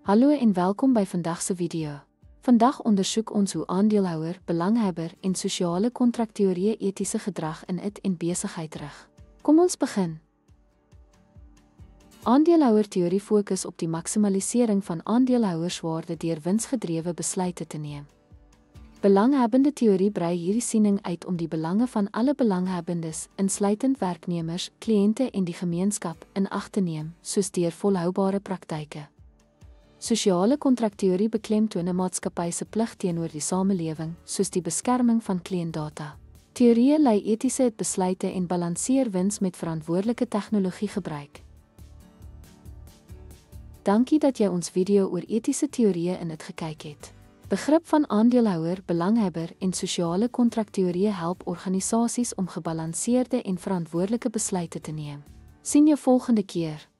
Hallo en welkom by vandag se video. Vandag ondersoek ons hoe aandeelhouer, belanghebber en sosiale kontrakteorieë etiese gedrag in en besigheid rig. Kom ons begin. Aandeelhouerteorie fokus op die maksimalisering van aandeelhouerswaarde deur winsgedrewe besluite te neem. Belanghebbende teorie brei hierdie siening uit om die belange van alle belanghebbendes, insluitend werknemers, kliënte en die gemeenskap, in ag te neem, soos deur volhoubare praktyke. Sosiale kontrakteorie beklemtoon 'n maatskappy se plig teenoor die samelewing, soos die beskerming van kliëntdata. Teorieë lei etiese besluite en balanseer wins met verantwoordelike tegnologie gebruik. Dankie dat jy ons video oor etiese teorieë in dit gekyk het. Begrip van aandeelhouer, belanghebber en sosiale kontrakteorieë help organisasies om gebalanseerde en verantwoordelike besluite te neem. Sien jou volgende keer.